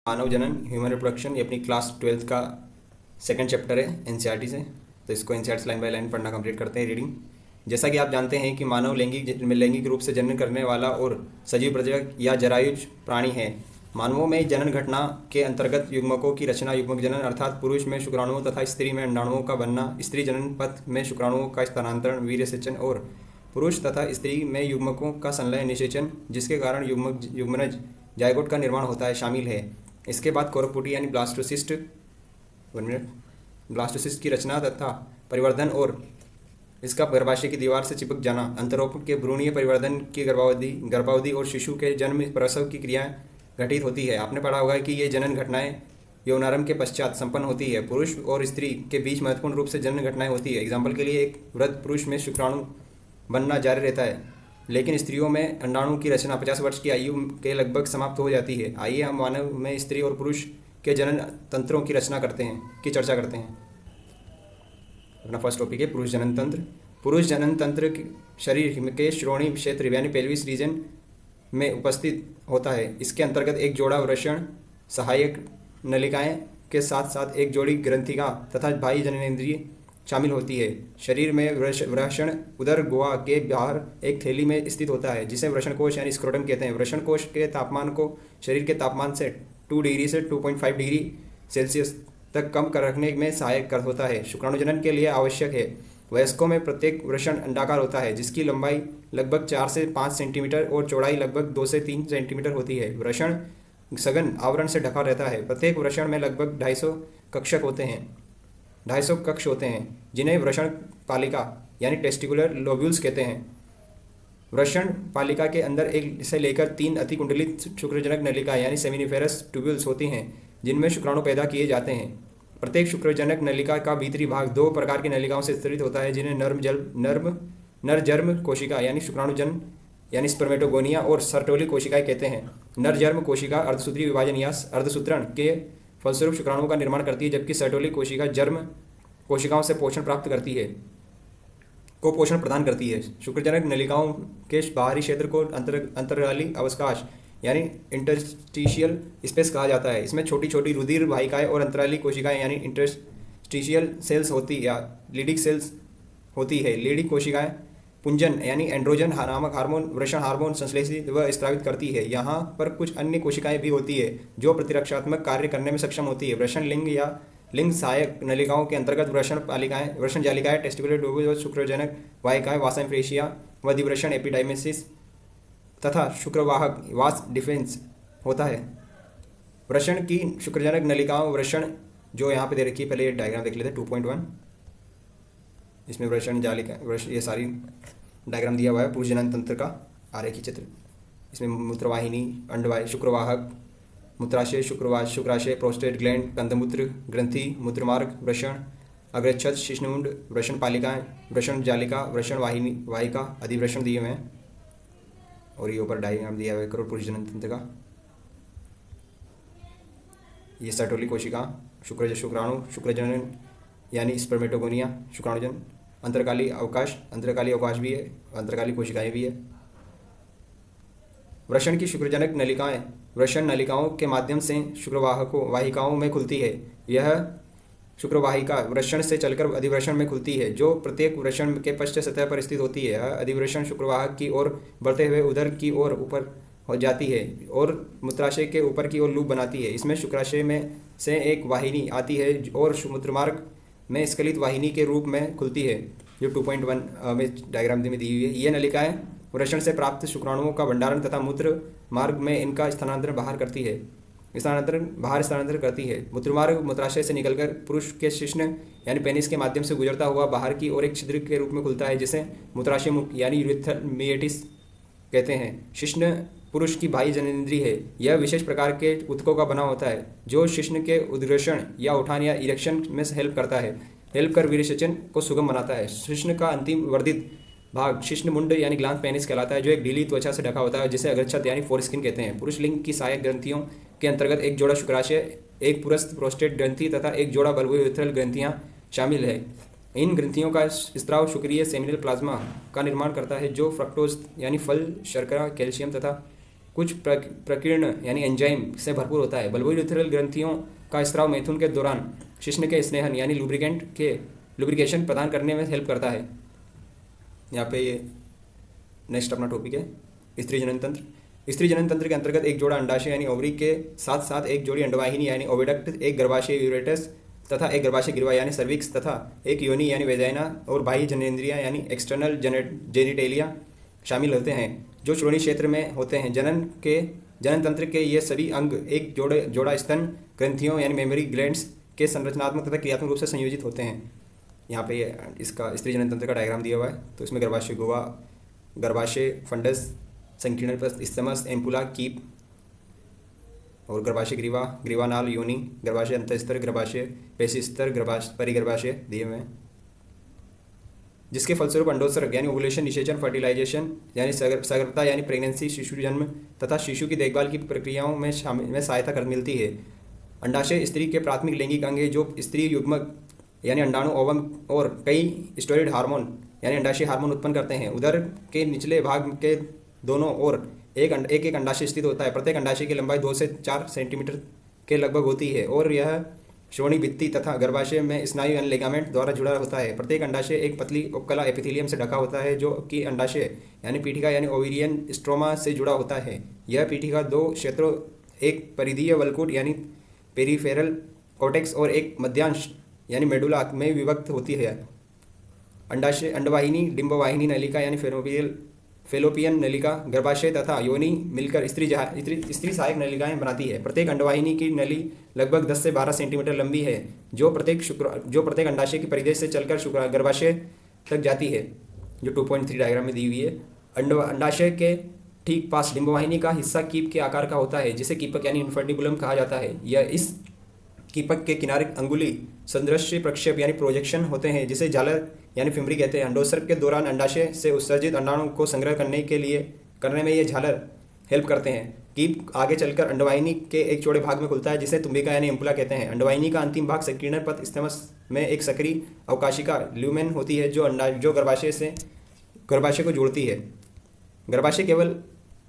मानव जनन human reproduction ये अपनी क्लास 12th का सेकंड चैप्टर है एनसीईआरटी से। तो इसको एनसीईआरटी लाइन बाय लाइन पढ़ना कंप्लीट करते हैं। रीडिंग। जैसा कि आप जानते हैं कि मानव लैंगिक रूप से जनन करने वाला और सजीव प्रजनक या जरायुज प्राणी है। मानवों में जनन घटना के अंतर्गत युग्मकों की रचना, युग्मक जनन अर्थात पुरुष में शुक्राणुओं तथा स्त्री में अंडाणुओं का बनना, स्त्री जनन पथ में शुक्राणुओं का स्थानांतरण, वीर्यसेचन और पुरुष तथा स्त्री में युग्मकों का संलय निषेचन जिसके कारण युग्मनज जायगोट का निर्माण होता है शामिल है। इसके बाद कोरपुटी यानी ब्लास्टोसिस्ट ब्लास्टोसिस्ट की रचना तथा परिवर्धन और इसका गर्भाशय की दीवार से चिपक जाना, अंतरोपण के भ्रूणीय परिवर्धन की गर्भावधि और शिशु के जन्म प्रसव की क्रियाएं घटित होती है। आपने पढ़ा होगा कि ये जनन घटनाएं यौनारंभ के पश्चात संपन्न होती है। पुरुष और स्त्री के बीच महत्वपूर्ण रूप से जनन घटनाएं होती है। एग्जाम्पल के लिए एक वृद्ध पुरुष में शुक्राणु बनना जारी रहता है, लेकिन स्त्रियों में अंडाणु की रचना 50 वर्ष की आयु के लगभग समाप्त हो जाती है। आइए हम मानव में स्त्री और पुरुष के जनन तंत्रों की चर्चा करते हैं। अपना फर्स्ट टॉपिक है पुरुष जनन तंत्र। पुरुष जनन तंत्र शरीर के श्रोणि क्षेत्र यानी पेल्विस रीजन में उपस्थित होता है। इसके अंतर्गत एक जोड़ा वृषण सहायक नलिकाएं के साथ साथ एक जोड़ी ग्रंथिका तथा बाह्य जननेंद्रिय शामिल होती है। शरीर में वृषण उदर गुहा के बाहर एक थैली में स्थित होता है जिसे वृषण कोश यानी स्क्रोटम कहते हैं। वृषण कोश के तापमान को शरीर के तापमान से 2 डिग्री से 2.5 डिग्री सेल्सियस तक कम कर रखने में सहायक होता है। शुक्राणुजनन के लिए आवश्यक है। वयस्कों में प्रत्येक वृषण अंडाकार होता है जिसकी लंबाई लगभग 4 से 5 सेंटीमीटर और चौड़ाई लगभग 2 से 3 सेंटीमीटर होती है। वृषण सघन आवरण से ढका रहता है। प्रत्येक वृषण में लगभग 250 कक्ष होते हैं जिन्हें वृषण पालिका यानी टेस्टिकुलर लोब्यूल्स कहते हैं। वृषण पालिका के अंदर 1 से लेकर 3 अतिकुंडलित शुक्रजनक नलिका यानी सेमिनिफेरस ट्यूब्यूल्स होती हैं जिनमें शुक्राणु पैदा किए जाते हैं। प्रत्येक शुक्रजनक नलिका का भीतरी भाग 2 प्रकार की नलिकाओं से स्थित होता है जिन्हें नरजर्म कोशिका यानी शुक्राणुजन यानी स्पर्मेटोगोनिया और सर्टोली कोशिकाएं कहते हैं। नरजर्म कोशिका अर्धसूत्री विभाजन या अर्धसूत्रण के फलस्वरूप शुक्राणुओं का निर्माण करती है, जबकि सर्टोली कोशिका जर्म कोशिकाओं से पोषण प्रदान करती है। शुक्रजनक नलिकाओं के बाहरी क्षेत्र को अंतराली अवकाश यानी इंटरस्टिशियल स्पेस कहा जाता है। इसमें छोटी छोटी रुधिर वाहिकाएं और अंतराली कोशिकाएं यानी इंटरस्टिशियल सेल्स लीडिक सेल्स होती है। लीडिक कोशिकाएं पुंजन यानी एंड्रोजन नामक हार्मोन वृषण हार्मोन संश्लेषित व स्रावित करती है। यहाँ पर कुछ अन्य कोशिकाएं भी होती है जो प्रतिरक्षात्मक कार्य करने में सक्षम होती है। वृषण लिंग या लिंग सहायक नलिकाओं के अंतर्गत वृषण जालिकाएं, टेस्टिकुलर ट्यूब्यूल्स, शुक्रजनक वाहिकाएं, वासा इंफ्रेशिया व दिवृषण एपिडाइमेसिस तथा शुक्रवाहक वास डिफेंस होता है। वृषण की शुक्रजनक नलिकाओं वृषण जो यहाँ पे दे रखी है, पहले ये डायग्राम देख लेते हैं 2.1। इसमें वृषण जालिका ये सारी डायग्राम दिया हुआ है पुरुष जनन तंत्र का आरेखी चित्र। इसमें मूत्रवाहिनी, अंडवाय, शुक्रवाहक, मूत्राशय, शुक्राशय, प्रोस्टेट ग्लैंड, कंदमूत्र ग्रंथि, मूत्रमार्ग, वृषण अग्रच्छद, शिश्नमुंड, वृषण पालिकाएं, वृषण जालिका, वृषण वाहिका अधिवृषण दिए हुए हैं। और ये ऊपर डायग्राम दिया हुआ है करो पुरुष जनन तंत्र का। ये सर्टोली कोशिका, शुक्राणु, शुक्रजनन यानी स्पर्मेटोगोनिया, शुक्राणुजन, अंतरकाली अवकाश भी है, अंतरकाली कोशिकाएं भी है। वृषण की शुक्रजनक नलिकाएं वृषण नलिकाओं के माध्यम से वाहिकाओं में खुलती है। यह शुक्रवाहिका वृषण से चलकर अधिवृषण में खुलती है जो प्रत्येक वृषण के पश्च सतह पर स्थित होती है। यह अधिवृषण शुक्रवाहक की ओर बढ़ते हुए उदर की ओर ऊपर हो जाती है और मूत्राशय के ऊपर की ओर लूप बनाती है। इसमें शुक्राशय में से एक वाहिनी आती है और मूत्रमार्ग में स्खलित वाहिनी के रूप में खुलती है जो 2.1 में डायग्राम में दी हुई है। ये नलिकाएं वृषण से प्राप्त शुक्राणुओं का भंडारण तथा मूत्र मार्ग में इनका स्थानांतरण बाहर स्थानांतरण करती है। मूत्रमार्ग मूत्राशय से निकलकर पुरुष के शिश्न यानी पेनिस के माध्यम से गुजरता हुआ बाहर की ओर एक छिद्र के रूप में खुलता है जिसे मूत्राशय मुख यानी यूरेथ्रल मिएटिस कहते हैं। शिश्न पुरुष की बाह्य जननेंद्रिय है। यह विशेष प्रकार के ऊतकों का बना होता है जो शिश्न के उद्घर्षण या उठान या इरेक्शन में हेल्प कर वीर्यसेचन को सुगम बनाता है। शिश्न का अंतिम वर्धित भाग शिश्न मुंड यानी ग्लांस पेनिस कहलाता है जो एक ढीली त्वचा से ढका होता है जिसे अग्रच्छद यानी फोरस्किन कहते हैं। पुरुष लिंग की सहायक ग्रंथियों के अंतर्गत एक जोड़ा शुक्राशय, एक पुरस्थ प्रोस्टेट ग्रंथि तथा एक जोड़ा बल्बोयूरेथ्रल ग्रंथियां शामिल है। इन ग्रंथियों का स्त्राव शुक्रीय सेमिनल प्लाज्मा का निर्माण करता है जो फ्रक्टोज यानी फल, शर्करा, कैल्शियम तथा कुछ प्रकीर्ण यानी एंजाइम से भरपूर होता है। बल्बोयूरेथ्रल ग्रंथियों का स्राव मैथुन के दौरान शिश्न के स्नेहन यानी लुब्रिकेशन प्रदान करने में हेल्प करता है। यहाँ पे ये नेक्स्ट अपना टॉपिक है स्त्री जनन तंत्र। स्त्री जनन तंत्र के अंतर्गत एक जोड़ा अंडाशय यानी ओवरी के साथ साथ एक जोड़ी अंडवाहिनी यानी ओविडक्ट, एक गर्भाशय यूरेटस तथा एक गर्भाशय ग्रीवा यानी सर्विक्स तथा एक योनि यानी वेजाइना और बाह्य जननेंद्रियां यानी एक्सटर्नल जेनिटेलिया शामिल होते हैं जो श्रोणि क्षेत्र में होते हैं। जनन तंत्र के ये सभी अंग एक जोड़ा स्तन ग्रंथियों यानी मेमोरी ग्लैंड्स के संरचनात्मक तथा क्रियात्मक रूप से संयोजित होते हैं। यहाँ पे ये इसका स्त्री जनन तंत्र का डायग्राम दिया हुआ है। तो इसमें गर्भाशय गुहा, गर्भाशय फंडस, संकीर्ण इस्थमस, एम्पुला, कीप और गर्भाशय ग्रीवानाल, योनि, गर्भाशय अंतस्तर, गर्भाशय पेशिस्तर, परिगर्भाशय दिए हुए हैं, जिसके फलस्वरूप अंडोत्सर्ग यानी ओवुलेशन, निषेचन, फर्टिलाइजेशन यानी सगर्भता यानी प्रेगनेंसी, शिशु जन्म तथा शिशु की देखभाल की प्रक्रियाओं में सहायता कर मिलती है। अंडाशय स्त्री के प्राथमिक लैंगिक अंग है जो स्त्री युग्मक यानी अंडाणु, ओवम और कई स्टेरॉइड हार्मोन यानी अंडाशय हार्मोन उत्पन्न करते हैं। उदर के निचले भाग के दोनों ओर एक अंडाशय स्थित होता है। प्रत्येक अंडाशय की लंबाई 2 से 4 सेंटीमीटर के लगभग होती है और यह श्रोणि भित्ति तथा गर्भाशय में स्नायु यानी लिगामेंट द्वारा जुड़ा होता है। प्रत्येक अंडाशय एक पतली उपकला एपिथेलियम से ढका होता है जो कि अंडाशय यानी पीठिका यानी ओवेरियन स्ट्रोमा से जुड़ा होता है। यह पीठिका 2 क्षेत्रों, एक परिधीय वल्कुट यानी पेरिफेरल कॉर्टेक्स और एक मध्यांश यानी मेडुला में विभक्त होती है। अंडवाहिनी, डिंबवाहिनी नलिका यानी फेलोपियन नलिका, गर्भाशय तथा योनि मिलकर स्त्री सहायक नलिकाएं बनाती है। प्रत्येक अंडवाहिनी की नली लगभग 10 से 12 सेंटीमीटर लंबी है जो प्रत्येक अंडाशय की परिधि से चलकर गर्भाशय तक जाती है, जो 2.3 डायग्राम में दी हुई है। अंडाशय के ठीक पास डिंबवाहिनी का हिस्सा कीप के आकार का होता है जिसे कीपक यानी इन्फर्टिबुलम कहा जाता है। यह इस कीपक के किनारे अंगुली संदृश्य प्रक्षेप यानी प्रोजेक्शन होते हैं जिसे झालर यानी फिमरी कहते हैं। अंडोत्सर्ग के दौरान अंडाशय से उत्सर्जित अंडाणु को संग्रह करने में ये झालर हेल्प करते हैं। कीप आगे चलकर अंडवाहिनी के एक चौड़े भाग में खुलता है जिसे तुम्बिका यानी एम्पुला कहते हैं। अंडवाहिनी का अंतिम भाग संकीर्ण पथ स्टेमस में एक सक्रिय अवकाशिका ल्यूमेन होती है जो गर्भाशय को जोड़ती है। गर्भाशय केवल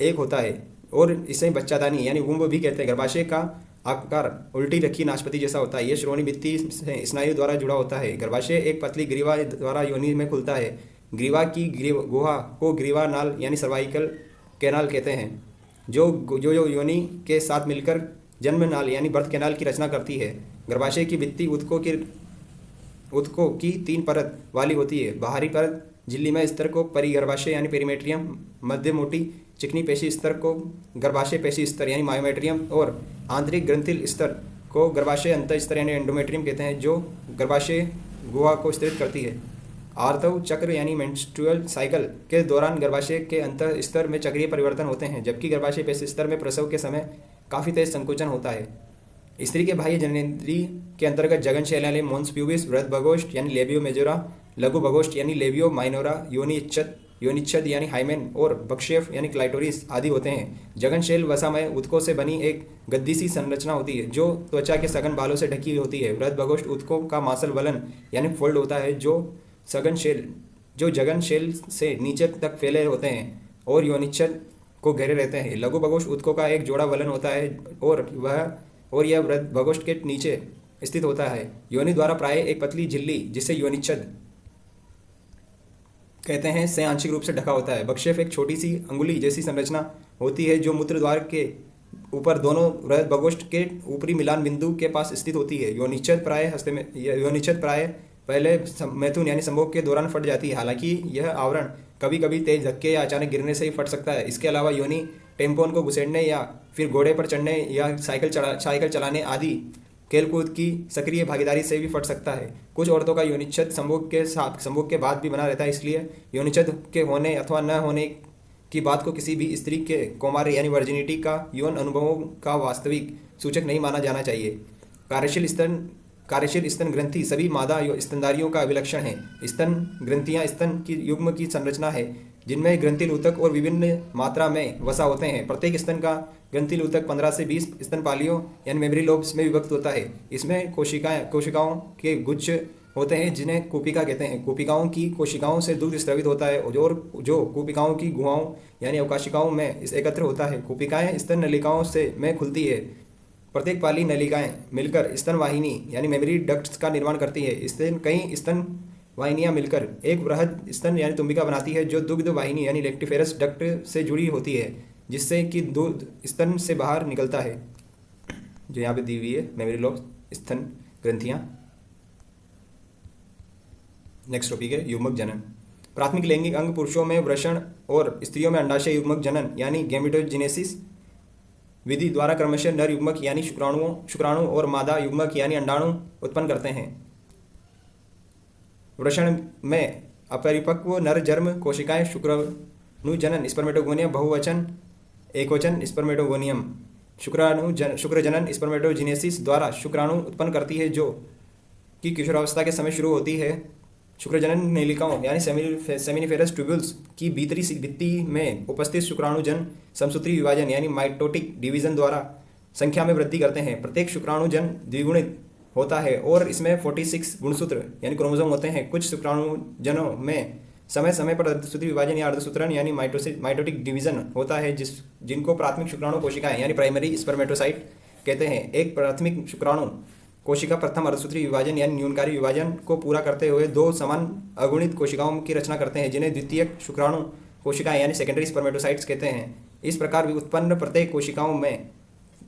एक होता है और इसे बच्चादानी यानी वुम्ब भी कहते हैं। गर्भाशय का आकार उल्टी रखी नाशपाती जैसा होता है। यह श्रोणि भित्ति से स्नायु द्वारा जुड़ा होता है। गर्भाशय एक पतली ग्रीवा द्वारा योनि में खुलता है। ग्रीवा की गुहा को ग्रीवा नाल यानी सर्वाइकल कैनाल कहते हैं जो योनि के साथ मिलकर जन्म नाल यानी बर्थ कैनाल की रचना करती है। गर्भाशय की भित्ति ऊतकों की 3 परत वाली होती है। बाहरी परत झिल्लीमय स्तर को परिगर्भाशय यानी पेरीमेट्रियम, मध्य मोटी चिकनी पेशी स्तर को गर्भाशय पेशी स्तर यानी मायोमेट्रियम और आंतरिक ग्रंथिल स्तर को गर्भाशय अंत स्तर यानी एंडोमेट्रियम कहते हैं जो गर्भाशय गुहा को स्थित करती है। आर्तव चक्र यानी मेंस्ट्रुअल साइकिल के दौरान गर्भाशय के अंत स्तर में चक्रीय परिवर्तन होते हैं जबकि गर्भाशय पेशी स्तर में प्रसव के समय काफ़ी तेज संकुचन होता है। स्त्री के बाह्य जननेंद्रिय के अंतर्गत जघनशैल यानी मोन्स प्यूबिस, वृहद भगोष्ठ यानी लेबियो मेजोरा, लघु भगोष्ठ यानी लेबियो माइनोरा, योनिच्छद यानी हाइमेन और बक्षेप यानी क्लाइटोरिस आदि होते हैं। जघनशैल वसामय ऊतकों से बनी एक गद्दी सी संरचना होती है जो त्वचा के सघन बालों से ढकी होती है। वृहद भगोष्ठ ऊतकों का मांसल वलन यानी फोल्ड होता है जो जघनशैल से नीचे तक फैले होते हैं और योनिच्छद को घेरे रहते हैं। लघु भगोष्ठ ऊतकों का एक जोड़ा वलन होता है और यह वृहद भगोष्ठ के नीचे स्थित होता है। योनि द्वारा प्राय एक पतली झिल्ली जिसे योनिच्छद कहते हैं से आंशिक रूप से ढका होता है। बक्षेप एक छोटी सी अंगुली जैसी संरचना होती है जो मूत्र द्वार के ऊपर दोनों वृहद भगोष्ठ के ऊपरी मिलान बिंदु के पास स्थित होती है। योनिच्छद प्राय पहले मैथुन यानी संभोग के दौरान फट जाती है। हालांकि यह आवरण कभी कभी तेज धक्के या अचानक गिरने से ही फट सकता है। इसके अलावा योनि टेम्पोन को घुसेड़ने या फिर घोड़े पर चढ़ने या साइकिल चलाने आदि खेलकूद की सक्रिय भागीदारी से भी फट सकता है। कुछ औरतों का योनिच्छद संभोग के बाद भी बना रहता है, इसलिए योनिच्छद के होने अथवा न होने की बात को किसी भी स्त्री के कौमार्य यानी वर्जिनिटी का यौन अनुभवों का वास्तविक सूचक नहीं माना जाना चाहिए। कार्यशील स्तन ग्रंथि सभी मादा स्तनधारियों का अभिलक्षण है। स्तन ग्रंथियां स्तन की युग्म की संरचना है जिनमें ग्रंथिल ऊतक और विभिन्न मात्रा में वसा होते हैं। प्रत्येक स्तन का ग्रंथिल ऊतक 15 से 20 स्तनपालियों यानी मेमोरी लोब्स में विभक्त होता है। इसमें कोशिकाओं के गुच्छ होते हैं जिन्हें कूपिका कहते हैं। कूपिकाओं की कोशिकाओं से दूध स्रावित होता है और जो कूपिकाओं की गुहाओं यानी अवकाशिकाओं में इस एकत्र होता है। कूपिकाएं स्तन नलिकाओं से में खुलती है। प्रत्येक पाली नलिकाएं मिलकर स्तन वाहिनी यानी मेमरी डक्ट्स का निर्माण करती है। कई स्तन वाहिनियां मिलकर एक वृहद स्तन यानी तुम्बिका बनाती है जो दुग्ध वाहिनी यानी लेक्टिफेरस डक्ट से जुड़ी होती है, जिससे कि दूध स्तन से बाहर निकलता है, जो यहाँ पे दी हुई है मेमरी लोब स्तन ग्रंथियाँ। नेक्स्ट टॉपिक है युग्मक जनन। प्राथमिक लैंगिक अंग पुरुषों में वृषण और स्त्रियों में अंडाशय युग्मक जनन यानी गैमेटोजेनेसिस विधि द्वारा क्रमशः नर युग्मक यानी शुक्राणु और मादा युग्मक यानी अंडाणु उत्पन्न करते हैं। वृषण में अपरिपक्व नर जर्म कोशिकाएं शुक्राणु जनन स्पर्मेटोगोनियम बहुवचन एकवचन स्पर्मेटोगोनियम शुक्र जनन स्पर्मेटोजेनेसिस द्वारा शुक्राणु उत्पन्न करती है, जो कि किशोरावस्था के समय शुरू होती है। शुक्रजनन नलिकाओं यानी सेमिनिफेरस ट्यूब्यूल्स की भीतरी भित्ति में उपस्थित शुक्राणुजन समसूत्री विभाजन यानी माइटोटिक डिवीजन द्वारा संख्या में वृद्धि करते हैं। प्रत्येक शुक्राणुजन द्विगुणित होता है और इसमें 46 गुणसूत्र यानी क्रोमोसोम होते हैं। कुछ शुक्राणुजनों में समय समय पर अर्धसूत्री विभाजन या अर्धसूत्रण यानी माइटोटिक डिवीजन होता है, जिनको प्राथमिक शुक्राणु कोशिकाएं यानी प्राइमरी स्पर्मेटोसाइट कहते हैं। एक प्राथमिक शुक्राणु कोशिका प्रथम अर्धसूत्री विभाजन यानी न्यूनकारी विभाजन को पूरा करते हुए दो समान अगुणित कोशिकाओं की रचना करते हैं, जिन्हें द्वितीयक शुक्राणु कोशिकाएं यानी सेकेंडरी स्पर्मेटोसाइट्स कहते हैं। इस प्रकार उत्पन्न प्रत्येक कोशिकाओं में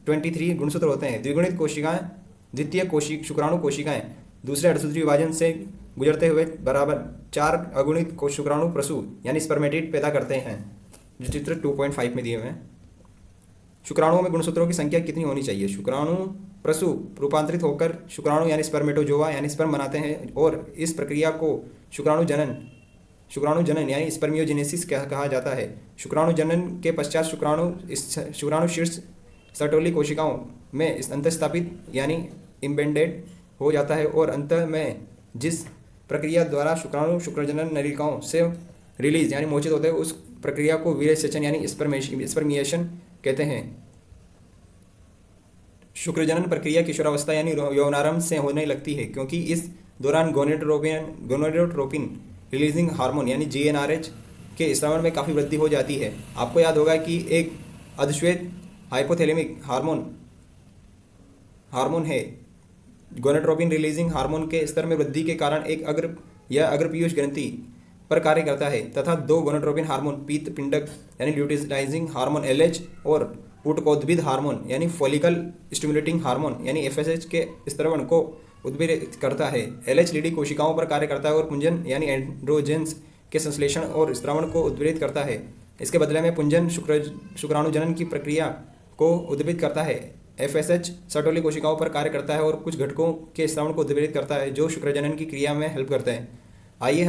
23 गुणसूत्र होते हैं। द्विगुणित कोशिकाएं द्वितीय शुक्राणु कोशिकाएं दूसरे अर्धसूत्री विभाजन से गुजरते हुए बराबर 4 अगुणित शुक्राणु प्रसू यानी स्पर्मेटिड पैदा करते हैं, जो चित्र 2.5 में दिए हुए हैं। शुक्राणुओं में गुणसूत्रों की संख्या कितनी होनी चाहिए? शुक्राणु प्रसू रूपांतरित होकर शुक्राणु यानी स्पर्मेटोजोआ यानी स्पर्म बनाते हैं और इस प्रक्रिया को शुक्राणु जनन यानी स्पर्मियोजेनेसिस कहा जाता है। शुक्राणु जनन के पश्चात शुक्राणु शीर्ष सर्टोली कोशिकाओं में अंतःस्थापित यानी इम्बेडेड हो जाता है और अंत में जिस प्रक्रिया द्वारा शुक्राणु शुक्रजनन नलिकाओं से रिलीज यानी मोचित होते हैं, उस प्रक्रिया को वीर्यसेचन यानी स्पर्मिएशन कहते हैं। शुक्रजनन प्रक्रिया किशोरावस्था यानी यौनारंभ से होने लगती है, क्योंकि इस दौरान गोनेडोट्रोपिन रिलीजिंग हार्मोन यानी GnRH के स्रावन में काफ़ी वृद्धि हो जाती है। आपको याद होगा कि एक अधश्वेत हाइपोथैलेमिक हार्मोन है। गोनेडोट्रोपिन रिलीजिंग हार्मोन के स्तर में वृद्धि के कारण एक अग्रपीयूष ग्रंथि पर कार्य करता है तथा दो गोनेडोट्रोपिन हार्मोन पीत पिंडक यानी ल्यूटिलाइजिंग हार्मोन LH और ऊतकोद्भिद हार्मोन यानी फॉलिकल स्टिमुलेटिंग हार्मोन यानी FSH के स्त्रवण को उद्दीपित करता है। LH लीडी कोशिकाओं पर कार्य करता है और पुंजन यानी एंड्रोजेंस के संश्लेषण और स्त्रवण को उद्दीपित करता है। इसके बदले में पुंजन शुक्राणुजनन की प्रक्रिया को उद्दीपित करता है। FSH सर्टोली कोशिकाओं पर कार्य करता है और कुछ घटकों के स्त्रवण को उद्दीपित करता है, जो शुक्रजनन की क्रिया में हेल्प करते हैं। आइए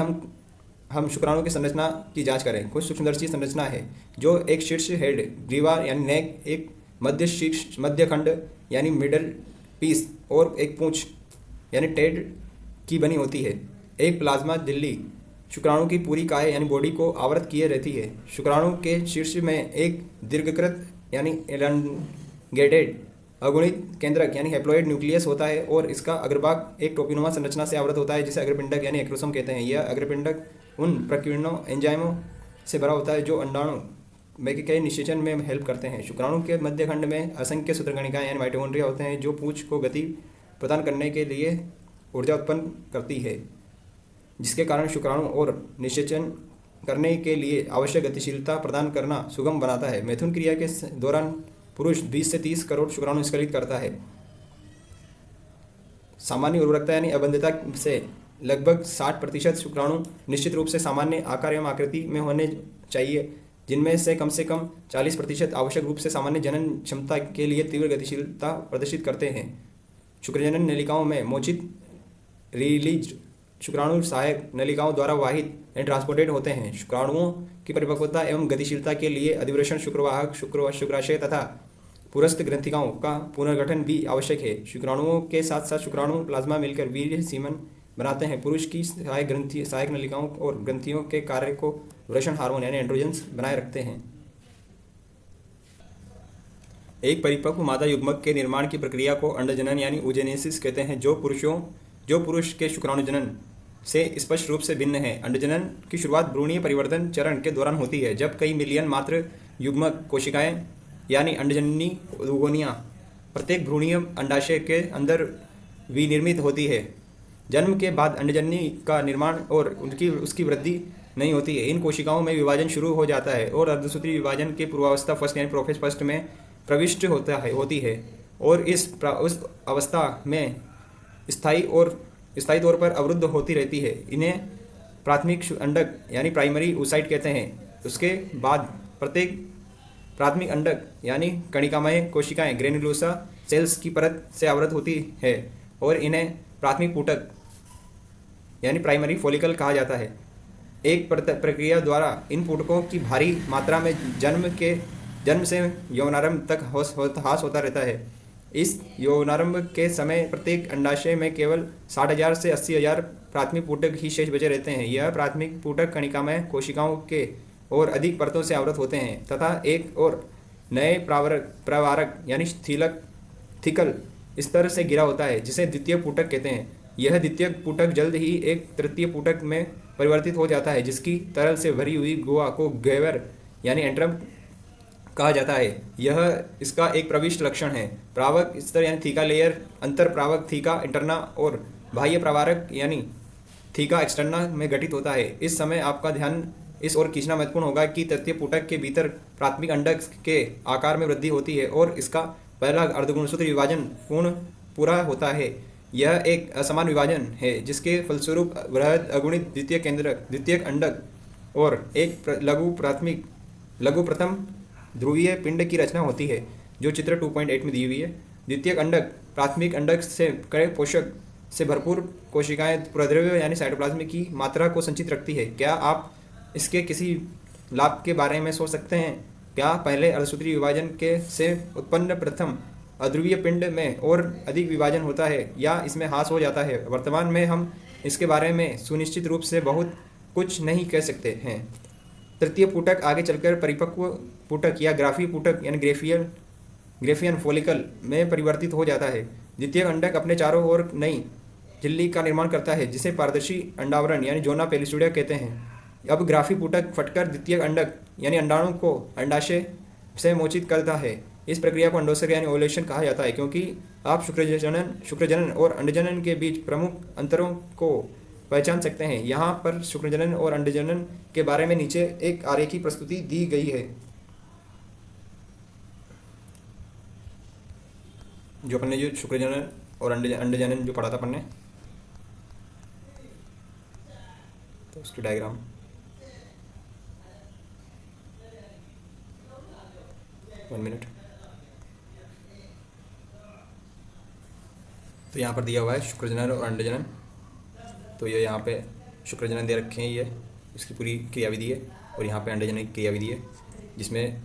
हम शुक्राणु की संरचना की जांच करें। कुछ सूक्ष्मदर्शी संरचना है, जो एक शीर्ष हेड ग्रीवा यानी नेक, एक मध्य खंड यानी मिडल पीस और एक पूंछ यानी टेड की बनी होती है। एक प्लाज्मा झिल्ली शुक्राणु की पूरी काय यानी बॉडी को आवृत किए रहती है। शुक्राणु के शीर्ष में एक दीर्घकृत यानी एलॉन्गेटेड अगुणित केंद्रक यानी हैप्लॉइड न्यूक्लियस होता है और इसका अग्रभाग एक टोपिनुमा संरचना से आवृत होता है, जिसे अग्रपिंडक यानी एक्रोसोम कहते हैं। यह अग्रपिंडक उन प्रकीर्णों एंजाइमों से भरा होता है जो अंडाणु में के निषेचन में हेल्प करते हैं। शुक्राणु के मध्य खंड में असंख्य सूत्रकणिकाएं यानी माइटोकॉन्ड्रिया होते हैं, जो पूंछ को गति प्रदान करने के लिए ऊर्जा उत्पन्न करती है, जिसके कारण शुक्राणु और निषेचन करने के लिए आवश्यक गतिशीलता प्रदान करना सुगम बनाता है। मैथुन क्रिया के दौरान पुरुष 20 से 30 करोड़ शुक्राणु निष्कासित करता है। सामान्य उर्वरकता यानी अबंधता से लगभग 60% शुक्राणु निश्चित रूप से सामान्य आकार एवं आकृति में होने चाहिए, जिनमें से कम 40% आवश्यक रूप से सामान्य जनन क्षमता के लिए तीव्र गतिशीलता प्रदर्शित करते हैं। शुक्रजनन नलिकाओं में मोचित रिलीज शुक्राणु सहायक नलिकाओं द्वारा वाहित यानी ट्रांसपोर्टेड होते हैं। शुक्राणुओं की परिपक्वता एवं गतिशीलता के लिए अधिवृषण शुक्रवाहक शुक्राशय तथा पुरस्थ ग्रंथिकाओं का पुनर्गठन भी आवश्यक है। शुक्राणुओं के साथ साथ शुक्राणु प्लाज्मा मिलकर वीर्य सीमन बनाते हैं। पुरुष की सहायक नलिकाओं और ग्रंथियों के कार्य को वृषण हार्मोन यानी एंड्रोजन्स बनाए रखते हैं। एक परिपक्व मादा युग्मक के निर्माण की प्रक्रिया को अंडजनन यानी oogenesis कहते हैं, जो पुरुषों जो पुरुष के शुक्राणुजनन से स्पष्ट रूप से भिन्न है। अंडजनन की शुरुआत भ्रूणीय परिवर्तन चरण के दौरान होती है, जब कई मिलियन मात्र युग्मक कोशिकाएं यानी अंडजननी उगोनियां प्रत्येक भ्रूणीय अंडाशय के अंदर विनिर्मित होती है। जन्म के बाद अंडजननी का निर्माण और उसकी वृद्धि नहीं होती है। इन कोशिकाओं में विभाजन शुरू हो जाता है और अर्धसूत्री विभाजन के पूर्वावस्था फर्स्ट यानी प्रोफेज फर्स्ट में प्रविष्ट होती है और उस अवस्था में स्थायी तौर पर अवरुद्ध होती रहती है। इन्हें प्राथमिक अंडक यानी प्राइमरी oocyte कहते हैं। उसके बाद प्रत्येक प्राथमिक अंडक यानी कणिकामय कोशिकाएं ग्रेनुलोसा सेल्स की परत से आवृत होती है और इन्हें प्राथमिक पुटक यानी प्राइमरी फॉलिकल कहा जाता है। एक प्रक्रिया द्वारा इन पुटकों की भारी मात्रा में जन्म से यौनारंभ तक ह्रास होता रहता है। इस यौनारंभ के समय प्रत्येक अंडाशय में केवल 60,000 से 80,000 प्राथमिक पुटक ही शेष बचे रहते हैं। यह प्राथमिक पुटक कणिकामय कोशिकाओं के और अधिक परतों से आवृत होते हैं तथा एक और नए प्रवारक यानी थिकल स्तर से घिरा होता है, जिसे द्वितीय पुटक कहते हैं। यह द्वितीय पुटक जल्द ही एक तृतीय पुटक में परिवर्तित हो जाता है, जिसकी तरल से भरी हुई गुहा को गैवर यानी एंट्रम कहा जाता है। यह इसका एक प्रविष्ट लक्षण है। प्रावक स्तर यानी थीका लेयर अंतर प्रावक थीका इंटरना और बाह्य प्रवारक यानी थीका एक्सटर्ना में गठित होता है। इस समय आपका ध्यान इस ओर खींचना महत्वपूर्ण होगा कि तृतीय पुटक के भीतर प्राथमिक अंडक के आकार में वृद्धि होती है और इसका पहला अर्धगुणसूत्री विभाजन पूरा होता है। यह एक असमान विभाजन है, जिसके फलस्वरूप बृहद अगुणित द्वितीय केंद्रक द्वितीयक अंडक और एक लघु प्रथम ध्रुवीय पिंड की रचना होती है, जो चित्र 2.8 में दी हुई है। द्वितीयक अंडक प्राथमिक अंडक से कई पोषक से भरपूर कोशिकाएं प्रद्रव्य यानी साइटोप्लाज्म की मात्रा को संचित रखती है। क्या आप इसके किसी लाभ के बारे में सोच सकते हैं? क्या पहले अर्धसूत्री विभाजन से उत्पन्न प्रथम अध्रुवीय पिंड में और अधिक विभाजन होता है या इसमें ह्रास हो जाता है? वर्तमान में हम इसके बारे में सुनिश्चित रूप से बहुत कुछ नहीं कह सकते हैं। तृतीय पुटक आगे चलकर परिपक्व पुटक या ग्राफी पुटक यानी ग्रेफियन फॉलिकल में परिवर्तित हो जाता है। द्वितीय अंडक अपने चारों ओर नई झिल्ली का निर्माण करता है, जिसे पारदर्शी अंडावरण यानी जोना पेलिसुडिया कहते हैं। अब ग्राफी पुटक फटकर द्वितीय अंडक यानी अंडाणु को अंडाशय से मोचित करता है। इस प्रक्रिया को अंडोत्सर्ग यानी ओव्यूलेशन कहा जाता है, क्योंकि आप शुक्रजनन और अंडजनन के बीच प्रमुख अंतरों को पहचान सकते हैं। यहाँ पर शुक्रजनन और अंडजनन के बारे में नीचे एक आरेखी प्रस्तुति दी गई है, जो अपन ने जो शुक्रजनन और अंडजनन जो पढ़ा था अपन ने, तो उसकी डायग्राम वन मिनट। तो यहाँ पर दिया हुआ है शुक्रजनन और अंडजनन। तो ये यहाँ पे शुक्रजनन दे रखे हैं, ये इसकी पूरी क्रियाविधि है, और यहाँ पे अंडजनन की क्रियाविधि है, जिसमें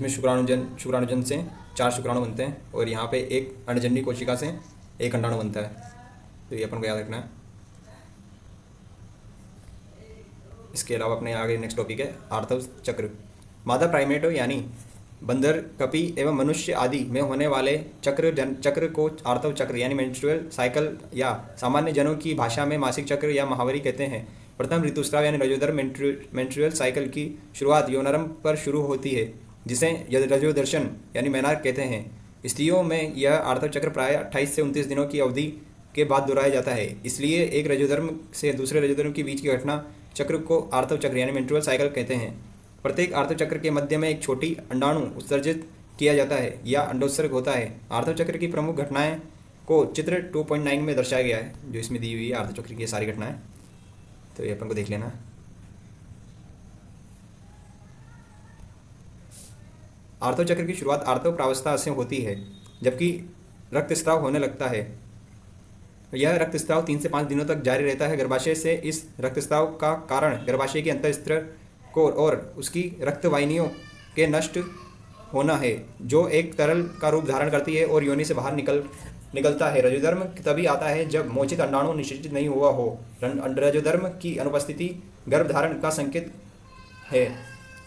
शुक्राणुजन से 4 शुक्राणु बनते हैं और यहाँ पे एक अंडजननी कोशिका से एक अंडाणु बनता है। तो ये अपन को याद रखना है। इसके अलावा अपने आगे नेक्स्ट टॉपिक है आर्तव चक्र। मादा प्राइमेटो यानी बंदर, कपी एवं मनुष्य आदि में होने वाले चक्र को आर्तव चक्र यानी मेंस्ट्रुअल साइकिल या सामान्य जनों की भाषा में मासिक चक्र या महावरी कहते हैं। प्रथम ऋतुस्राव यानी रजोधर्म मेंस्ट्रुअल साइकिल की शुरुआत यौनारंभ पर शुरू होती है, जिसे रजोदर्शन यानी मेनार्क कहते हैं। स्त्रियों में यह आर्तव चक्र प्राय 28 से 29 दिनों की अवधि के बाद दोहराया जाता है। इसलिए एक रजोधर्म से दूसरे रजोधर्म के बीच की घटना चक्र को आर्तव चक्र यानी मेंस्ट्रुअल साइकिल कहते हैं। प्रत्येक आर्तव चक्र के मध्य में एक छोटी अंडाणु उत्सर्जित किया जाता है या अंडोत्सर्ग होता है। आर्तव चक्र की प्रमुख घटनाएं को चित्र 2.9 में दर्शाया गया है, जो इसमें दी हुई है आर्तव चक्र की सारी घटनाएं। तो ये अपन को देख लेना। आर्तव चक्र की शुरुआत आर्तव प्रावस्था से होती है, जबकि रक्तस्राव होने लगता है। यह रक्तस्राव 3 से 5 दिनों तक जारी रहता है। गर्भाशय से इस रक्तस्राव का कारण गर्भाशय के अंतःस्त्र को और उसकी रक्तवाहिनियों के नष्ट होना है, जो एक तरल का रूप धारण करती है और योनि से बाहर निकलता है। रजोधर्म तभी आता है जब मोचित अंडाणु निषेचित नहीं हुआ हो। रजोधर्म की अनुपस्थिति गर्भधारण का संकेत है।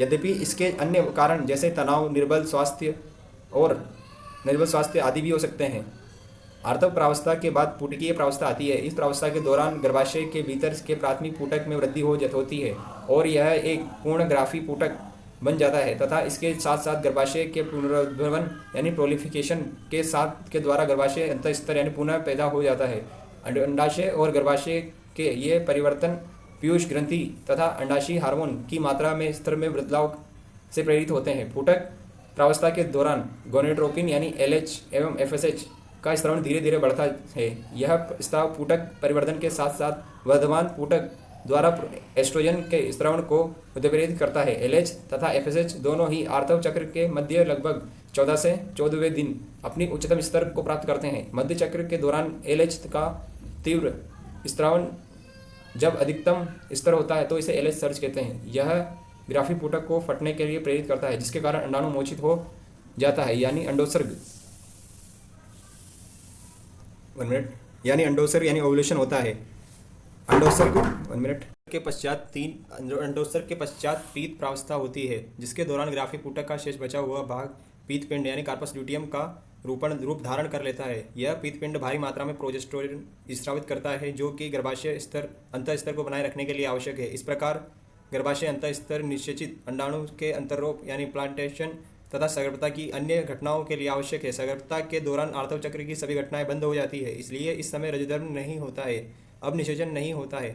यद्यपि इसके अन्य कारण जैसे तनाव, निर्बल स्वास्थ्य आदि भी हो सकते हैं। आर्तव प्रावस्था के बाद पुटकीय प्रावस्था आती है। इस प्रावस्था के दौरान गर्भाशय के भीतर के प्राथमिक पुटक में वृद्धि होती है और यह एक पूर्ण ग्राफी पुटक बन जाता है तथा इसके साथ साथ गर्भाशय के पुनरुद्भवन यानी प्रोलिफिकेशन के द्वारा गर्भाशय अंतःस्तर यानी पुनः पैदा हो जाता है। अंडाशय और गर्भाशय के ये परिवर्तन पीयूष ग्रंथि तथा अंडाशय हार्मोन की मात्रा में स्तर में बदलाव से प्रेरित होते हैं। पुटक प्रावस्था के दौरान गोनेट्रोपिन यानी LH एवं FSH का स्राव धीरे धीरे बढ़ता है। यह स्राव पुटक परिवर्तन के साथ साथ वर्धमान पुटक द्वारा एस्ट्रोजन के स्रावण को उत्प्रेरित करता है। LH तथा FSH दोनों ही आर्तव चक्र के मध्य लगभग 14 से 14वें दिन अपनी उच्चतम स्तर को प्राप्त करते हैं। मध्य चक्र के दौरान LH का तीव्र स्रावण जब अधिकतम स्तर होता है तो इसे LH सर्ज कहते हैं। यह ग्राफी पुटक को फटने के लिए प्रेरित करता है जिसके कारण अंडाणु मोचित हो जाता है यानी अंडोत्सर्ग। 1 मिनट यानी अंडोत्सर्ग यानी ओव्यूलेशन होता है। अंडोत्सर्ग 1 मिनट के पश्चात अंडोत्सर्ग के पश्चात पीत प्रावस्था होती है जिसके दौरान ग्राफी पुटक का शेष बचा हुआ भाग पीत पिंड यानी कार्पस ल्यूटियम का रूप धारण कर लेता है। यह पीत पिंड भारी मात्रा में प्रोजेस्टेरोन स्रावित करता है जो कि गर्भाशय स्तर अंतःस्तर को बनाए रखने के लिए आवश्यक है। इस प्रकार गर्भाशय अंतःस्तर निषेचित अंडाणु के अंतरोप यानी प्लांटेशन तथा सगर्भता की अन्य घटनाओं के लिए आवश्यक है। सगर्भता के दौरान आर्तव चक्र की सभी घटनाएं बंद हो जाती है, इसलिए इस समय रजोधर्म नहीं होता है। अब निषेचन नहीं होता है।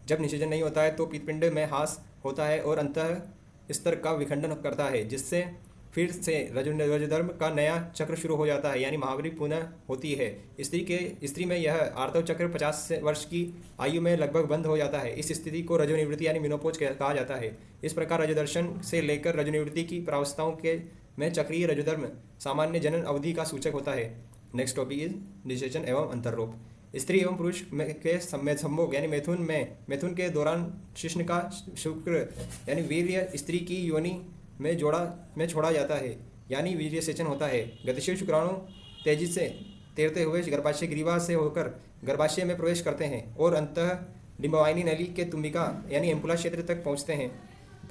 जब निषेचन नहीं होता है तो पीतपिंड में ह्रास होता है और अंतः स्तर का विखंडन करता है जिससे फिर से रजोधर्म का नया चक्र शुरू हो जाता है यानी महावरी पुनः होती है। स्त्री में यह आर्तव चक्र 50 वर्ष की आयु में लगभग बंद हो जाता है। इस स्थिति को रजोनिवृत्ति यानी मिनोपोज कहा जाता है। इस प्रकार रजोदर्शन से लेकर रजोनिवृत्ति की प्रावस्थाओं के में चक्रीय रजोधर्म सामान्य जनन अवधि का सूचक होता है। नेक्स्ट टॉपिक इज निषेचन एवं अंतरोप। स्त्री एवं पुरुष के संभोग यानी मैथुन के दौरान शिश्न का शुक्र यानी वीर्य स्त्री की योनि में छोड़ा जाता है यानी वीर्य सेचन होता है। गतिशील शुक्राणु तेजी से तैरते हुए गर्भाशय ग्रीवा से होकर गर्भाशय में प्रवेश करते हैं और अंतः डिंबवाहिनी नली के तुम्बिका यानी एम्पुला क्षेत्र तक पहुंचते हैं।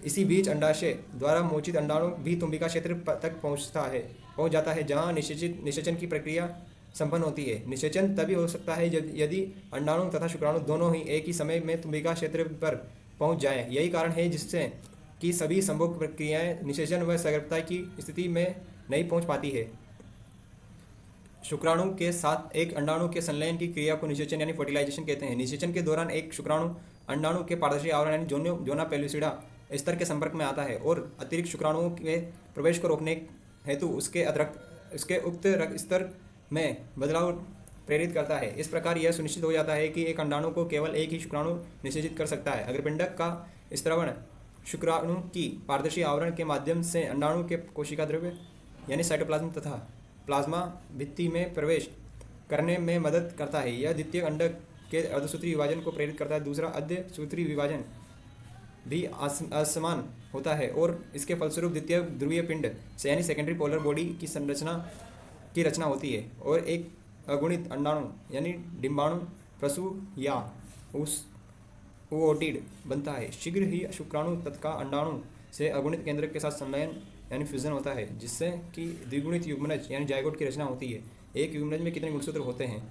इसी बीच अंडाशय द्वारा मोचित अंडाणु भी तुम्बिका क्षेत्र तक पहुंच जाता है जहां निषेचन की प्रक्रिया संपन्न होती है। निषेचन तभी हो सकता है यदि अंडाणु तथा शुक्राणु दोनों ही एक ही समय में तुम्बिका क्षेत्र पर पहुंच जाएं। यही कारण है जिससे कि सभी संभोग प्रक्रियाएं निषेचन व सगर्भता की स्थिति में नहीं पहुंच पाती है। शुक्राणु के साथ एक अंडाणु के संलयन की क्रिया को निषेचन यानी फर्टिलाइजेशन कहते हैं। निषेचन के दौरान एक शुक्राणु अंडाणु के पारदर्शी आवरण यानी जोना पेलुसिडा स्तर के संपर्क में आता है और अतिरिक्त शुक्राणुओं के प्रवेश को रोकने हेतु उसके उक्त स्तर में बदलाव प्रेरित करता है। इस प्रकार यह सुनिश्चित हो जाता है कि एक अंडाणु को केवल एक ही शुक्राणु निषेचित कर सकता है। अगर पिंडक का स्त्रवण शुक्राणु की पारदर्शी आवरण के माध्यम से अंडाणु के कोशिका द्रव्य यानी साइटोप्लाज्म तथा प्लाज्मा भित्ति में प्रवेश करने में मदद करता है। यह द्वितीय अंडक के अर्धसूत्री विभाजन को प्रेरित करता है। दूसरा अर्धसूत्री विभाजन भी असमान होता है और इसके फलस्वरूप द्वितीय ध्रुवीय पिंड से यानी सेकेंडरी पोलर बॉडी की रचना होती है और एक अगुणित अंडाणु यानी डिंबाणु प्रसु या ओओटिड बनता है। शीघ्र ही शुक्राणु तथा अंडाणु से अगुणित केंद्रक के साथ संलयन यानी फ्यूजन होता है जिससे कि द्विगुणित युग्मनज यानी जायगोट की रचना होती है। एक युग्मनज में कितने गुणसूत्र होते हैं?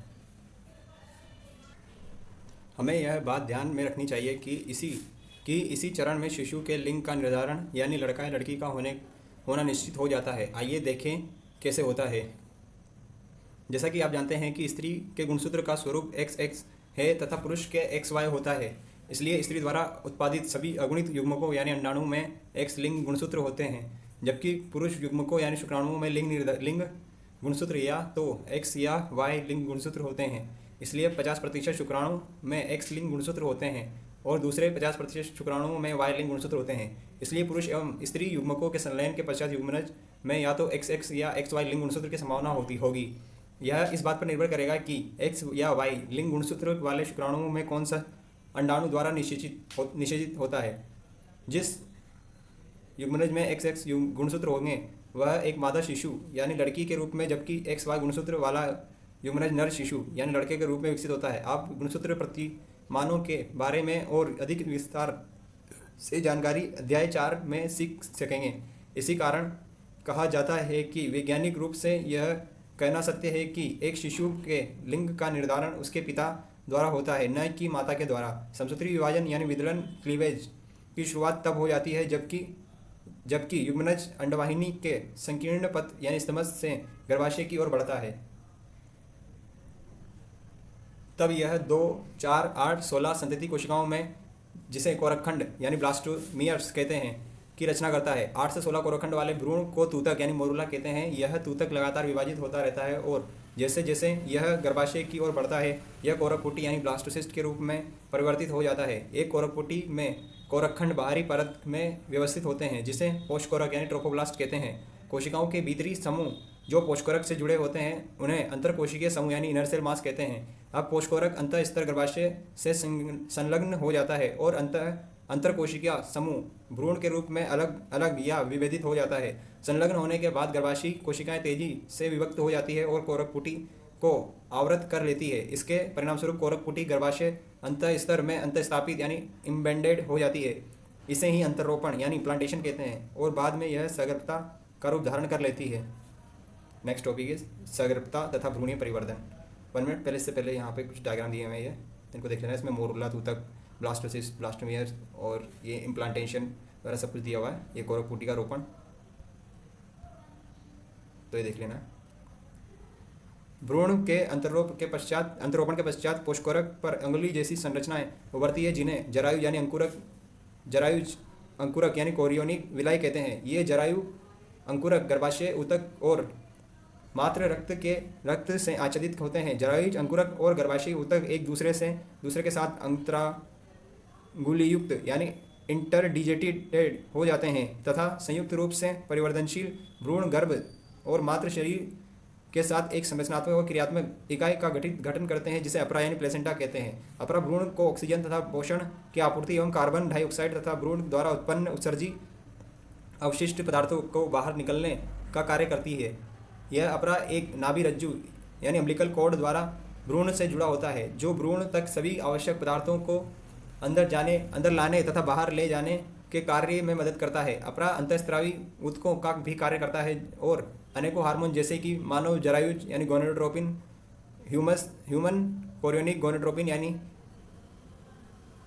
हमें यह बात ध्यान में रखनी चाहिए कि इसी चरण में शिशु के लिंग का निर्धारण यानी लड़का या लड़की का होना निश्चित हो जाता है। आइए देखें कैसे होता है। जैसा कि आप जानते हैं कि स्त्री के गुणसूत्र का स्वरूप XX है तथा पुरुष के XY होता है। इसलिए स्त्री द्वारा उत्पादित सभी अगुणित युग्मकों यानी अंडाणु में X लिंग गुणसूत्र होते हैं जबकि पुरुष युग्मकों यानी शुक्राणुओं में लिंग गुणसूत्र या तो X या Y लिंग गुणसूत्र होते हैं। इसलिए 50% शुक्राणु में X लिंग गुणसूत्र होते हैं और दूसरे 50% शुक्राणुओं में Y लिंग गुणसूत्र होते हैं। इसलिए पुरुष एवं स्त्री युग्मकों के संलयन के पश्चात युग्मनज में या तो XX या XY लिंग गुणसूत्र की संभावना होगी। यह इस बात पर निर्भर करेगा कि X या Y लिंग गुणसूत्र वाले शुक्राणुओं में कौन सा अंडाणु द्वारा निषेचित होता है। जिस युग्मनज में XX गुणसूत्र होंगे वह एक मादा शिशु यानी लड़की के रूप में जबकि XY गुणसूत्र वाला युग्मनज नर शिशु यानी लड़के के रूप में विकसित होता है। आप गुणसूत्र प्रतिमानों के बारे में और अधिक विस्तार से जानकारी अध्याय 4 में सीख सकेंगे। इसी कारण कहा जाता है कि वैज्ञानिक रूप से यह कहना सत्य है कि एक शिशु के लिंग का निर्धारण उसके पिता द्वारा होता है, न कि माता के द्वारा। समसूत्री विभाजन यानी विदलन क्लीवेज की शुरुआत तब हो जाती है जबकि युग्मनज अंडवाहिनी के संकीर्ण पथ यानी स्तमस से गर्भाशय की ओर बढ़ता है। तब यह 2, 4, 8, 16 संतति कोशिकाओं में, जिसे कोरकखंड यानी ब्लास्टोमियर्स कहते हैं, की रचना करता है। 8 से 16 कोरकखंड वाले भ्रूण को तूतक यानी मोरुला कहते हैं। यह तूतक लगातार विभाजित होता रहता है और जैसे जैसे यह गर्भाशय की ओर बढ़ता है, यह कोरकपुटी यानी ब्लास्टोसिस्ट के रूप में परिवर्तित हो जाता है। एक कोरकपुटी में कोरकखंड बाहरी परत में व्यवस्थित होते हैं, जिसे पोषकोरक यानी ट्रोफोब्लास्ट कहते हैं। कोशिकाओं के भीतरी समूह जो पोषकोरक से जुड़े होते हैं उन्हें अंतरकोशिकीय समूह यानी इनर सेल मास कहते हैं। अब पोषकोरक अंतः स्तर गर्भाशय से संलग्न हो जाता है और अंतरकोशिकीय समूह भ्रूण के रूप में अलग अलग या विभेदित हो जाता है। संलग्न होने के बाद गर्भाशयी कोशिकाएं तेजी से विभक्त हो जाती है और कोरकपुटी को आवृत कर लेती है। इसके परिणामस्वरूप कोरकपुटी गर्भाशय अंतः स्तर में अंतःस्थापित यानी इम्बेडेड हो जाती है। इसे ही अंतरोपण यानी प्लांटेशन कहते हैं और बाद में यह सगर्भता का रूप धारण कर लेती है। नेक्स्ट टॉपिक इज सगर्भता तथा भ्रूणीय परिवर्धन। 1 मिनट पहले से पहले यहाँ पे कुछ डायग्राम दिए हुए हैं, इनको देख लेना। इसमें मोरुला, तूतक, ब्लास्टोसिस्ट, ब्लास्टोमियर और ये इम्प्लांटेशन वगैरह सब कुछ दिया हुआ है। ये कोरकपुटी का रोपण, तो ये देख लेना। भ्रूण के अंतरोपण के पश्चात पोषकोरक पर अंगुली जैसी संरचनाएं उभरती है, जिन्हें जरायु यानी अंकुरक यानी कोरियोनिक विलाई कहते हैं। ये जरायु अंकुरक गर्भाशय ऊतक और मात्र रक्त से आच्छादित होते हैं। जरायुज अंकुरक और गर्भाशयी ऊतक एक दूसरे के साथ अंतरांगुलियुक्त यानी इंटरडिजिटेटेड हो जाते हैं तथा संयुक्त रूप से परिवर्तनशील भ्रूण गर्भ और मात्र शरीर के साथ एक संरचनात्मक और क्रियात्मक इकाई का गठन करते हैं, जिसे अपरा यानी प्लेसेंटा कहते हैं। अपरा भ्रूण को ऑक्सीजन तथा पोषण की आपूर्ति एवं कार्बन डाइऑक्साइड तथा भ्रूण द्वारा उत्पन्न उत्सर्जी अवशिष्ट पदार्थों को बाहर निकलने का कार्य करती है। यह अपरा एक नाभि रज्जु यानी अम्बिलिकल कॉर्ड द्वारा भ्रूण से जुड़ा होता है, जो भ्रूण तक सभी आवश्यक पदार्थों को अंदर लाने तथा बाहर ले जाने के कार्य में मदद करता है। अपरा अंतःस्रावी ऊतकों का भी कार्य करता है और अनेकों हार्मोन जैसे कि मानव जरायुज यानी गोनेडोट्रोपिन, ह्यूमन कोरियोनिक गोनेडोट्रोपिन यानी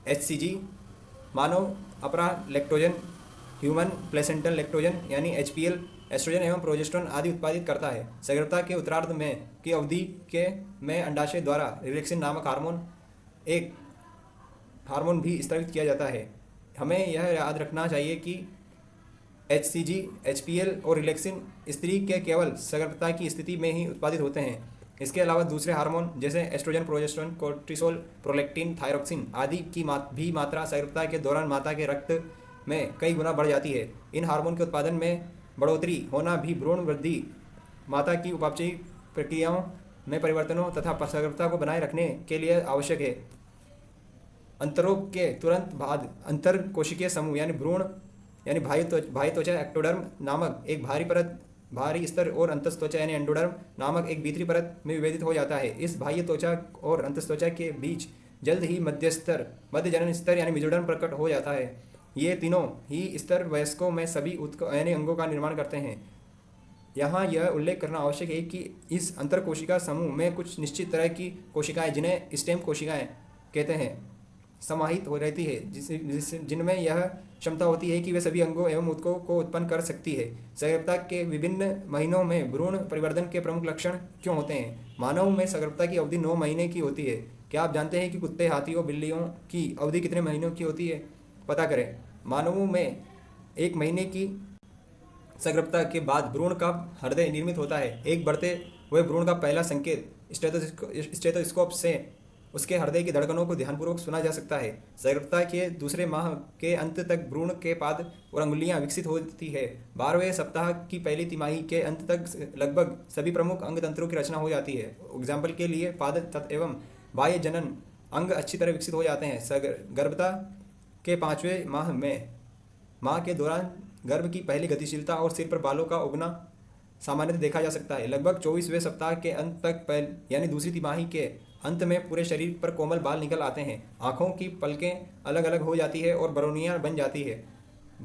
HCG, मानव अपरा लैक्टोजन, ह्यूमन प्लेसेंटल लैक्टोजन यानी HPL, एस्ट्रोजन एवं प्रोजेस्टेरोन आदि उत्पादित करता है। सगर्भता के उत्तरार्ध में की अवधि में अंडाशय द्वारा रिलेक्सिन नामक एक हार्मोन भी स्रावित किया जाता है। हमें यह याद रखना चाहिए कि HCG, HPL और रिलेक्सिन स्त्री के केवल सगर्भता की स्थिति में ही उत्पादित होते हैं। इसके अलावा दूसरे हार्मोन जैसे oestrogen, progesterone, cortisol, prolactin, thyroxine आदि की भी मात्रा सगर्भता के दौरान माता के रक्त में कई गुना बढ़ जाती है। इन हार्मोन के उत्पादन में बढ़ोतरी होना भी भ्रूण वृद्धि, माता की उपापचयी प्रक्रियाओं में परिवर्तनों तथा सगर्भता को बनाए रखने के लिए आवश्यक है। अंतरोप के तुरंत बाद अंतर कोशिकीय समूह यानी भ्रूण यानी बाह्य त्वचा एक्टोडर्म नामक एक भारी स्तर और अंतस्त्वचा यानी एंडोडर्म नामक एक भीतरी परत में विभेदित हो जाता है। इस बाह्य त्वचा और अंतस्त्वचा के बीच जल्द ही मध्य जनन स्तर यानी मेसोडर्म प्रकट हो जाता है। ये तीनों ही स्तर वयस्कों में सभी यानी अंगों का निर्माण करते हैं। यहाँ यह उल्लेख करना आवश्यक है कि इस अंतरकोशिका समूह में कुछ निश्चित तरह की कोशिकाएं, जिन्हें स्टेम कोशिकाएं कहते हैं, समाहित हो रहती है, जिनमें यह क्षमता होती है कि वे सभी अंगों एवं ऊतकों को उत्पन्न कर सकती है। सगर्भता के विभिन्न महीनों में भ्रूण परिवर्धन के प्रमुख लक्षण क्यों होते हैं? मानव में सगर्भता की अवधि 9 महीने की होती है। क्या आप जानते हैं कि कुत्ते, हाथियों, बिल्लियों की अवधि कितने महीनों की होती है? पता करें। मानवों में 1 महीने की सगर्भता के बाद भ्रूण का हृदय निर्मित होता है। एक बढ़ते हुए भ्रूण का पहला संकेत स्टेथोस्कोप से उसके हृदय की धड़कनों को ध्यानपूर्वक सुना जा सकता है। सगर्भता के दूसरे माह के अंत तक भ्रूण के पाद और अंगुलियां विकसित होती है। 12वें सप्ताह की पहली तिमाही के अंत तक लगभग सभी प्रमुख अंग तंत्रों की रचना हो जाती है। एग्जाम्पल के लिए पाद एवं बाह्य जनन अंग अच्छी तरह विकसित हो जाते हैं। गर्भता के 5वें माह में माह के दौरान गर्भ की पहली गतिशीलता और सिर पर बालों का उगना सामान्यतः देखा जा सकता है। लगभग 24वें सप्ताह के अंत तक यानी दूसरी तिमाही के अंत में पूरे शरीर पर कोमल बाल निकल आते हैं। आँखों की पलकें अलग अलग हो जाती है और बरौनियाँ बन जाती है।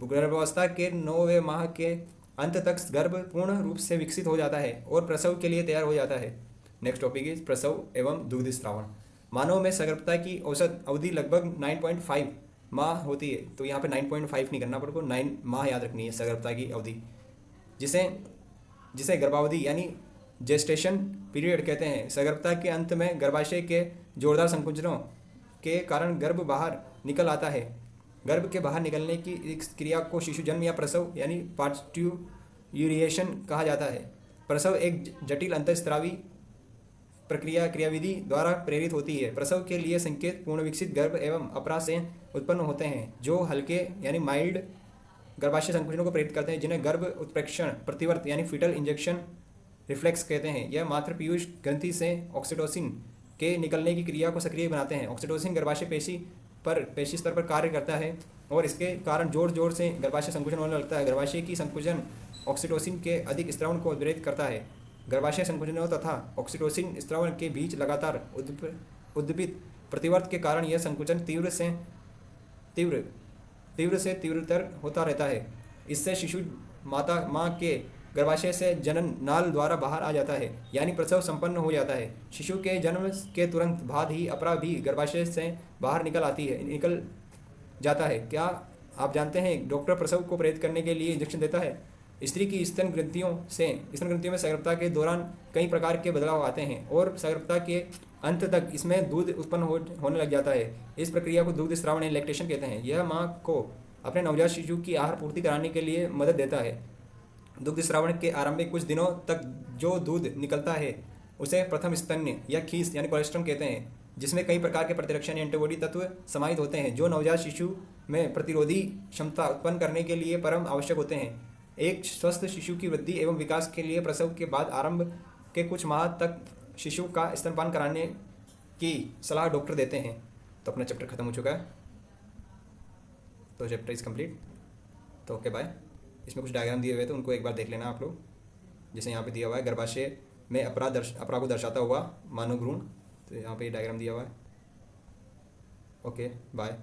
गर्भावस्था के 9वें माह के अंत तक गर्भ पूर्ण रूप से विकसित हो जाता है और प्रसव के लिए तैयार हो जाता है। नेक्स्ट टॉपिक इज प्रसव एवं दुग्ध स्रावण। मानव में सगर्भता की औसत अवधि लगभग 9.5 माह होती है। तो यहाँ पे 9.5 नहीं करना, पर को 9 माह याद रखनी है सगर्भता की अवधि, जिसे जिसे गर्भावधि यानी जेस्टेशन पीरियड कहते हैं। सगर्भता के अंत में गर्भाशय के जोरदार संकुचनों के कारण गर्भ बाहर निकल आता है। गर्भ के बाहर निकलने की इस क्रिया को शिशु जन्म या प्रसव यानी पार्ट्यूरिएशन कहा जाता है। प्रसव एक जटिल अंतःस्रावी क्रियाविधि द्वारा प्रेरित होती है। प्रसव के लिए संकेत पूर्ण विकसित गर्भ एवं अपरा से उत्पन्न होते हैं, जो हल्के यानी माइल्ड गर्भाशय संकुचनों को प्रेरित करते हैं, जिन्हें गर्भ उत्प्रेक्षण प्रतिवर्त यानी फीटल इंजेक्शन रिफ्लेक्स कहते हैं। यह मातृ पीयूष ग्रंथि से ऑक्सीटोसिन के निकलने की क्रिया को सक्रिय बनाते हैं। ऑक्सीटोसिन गर्भाशय पेशी स्तर पर कार्य करता है और इसके कारण जोर जोर से गर्भाशय संकुचन होने लगता है। गर्भाशय की संकुचन ऑक्सीटोसिन के अधिक स्रावण को प्रेरित करता है। गर्भाशय संकुचनों तथा ऑक्सीटोसिन स्रावण के बीच लगातार उद्दीपित प्रतिवर्त के कारण यह संकुचन तीव्र से तीव्रतर होता रहता है। इससे शिशु माँ के गर्भाशय से जनन नाल द्वारा बाहर आ जाता है, यानी प्रसव संपन्न हो जाता है। शिशु के जन्म के तुरंत बाद ही अपरा भी गर्भाशय से बाहर निकल जाता है। क्या आप जानते हैं डॉक्टर प्रसव को प्रेरित करने के लिए इंजेक्शन देता है? स्त्री की स्तन ग्रंथियों में सगर्भता के दौरान कई प्रकार के बदलाव आते हैं और सगर्भता के अंत तक इसमें दूध उत्पन्न होने लग जाता है। इस प्रक्रिया को दुग्ध स्रावण या लैक्टेशन कहते हैं। यह माँ को अपने नवजात शिशु की आहार पूर्ति कराने के लिए मदद देता है। दुग्ध स्रावण के आरंभिक कुछ दिनों तक जो दूध निकलता है उसे प्रथम स्तन्य या खीस यानी कोलेस्ट्रम कहते हैं, जिसमें कई प्रकार के प्रतिरक्षण एंटीबॉडी तत्व समाहित होते हैं, जो नवजात शिशु में प्रतिरोधी क्षमता उत्पन्न करने के लिए परम आवश्यक होते हैं। एक स्वस्थ शिशु की वृद्धि एवं विकास के लिए प्रसव के बाद आरंभ के कुछ माह तक शिशु का स्तनपान कराने की सलाह डॉक्टर देते हैं। तो अपना चैप्टर खत्म हो चुका है, तो चैप्टर इज कंप्लीट। तो ओके बाय। इसमें कुछ डायग्राम दिए हुए हैं तो उनको एक बार देख लेना आप लोग। जैसे यहाँ पे दिया हुआ है गर्भाशय में अपरा को दर्शाता हुआ मानव भ्रूण, तो यहाँ पे डायग्राम दिया हुआ है। Okay bye.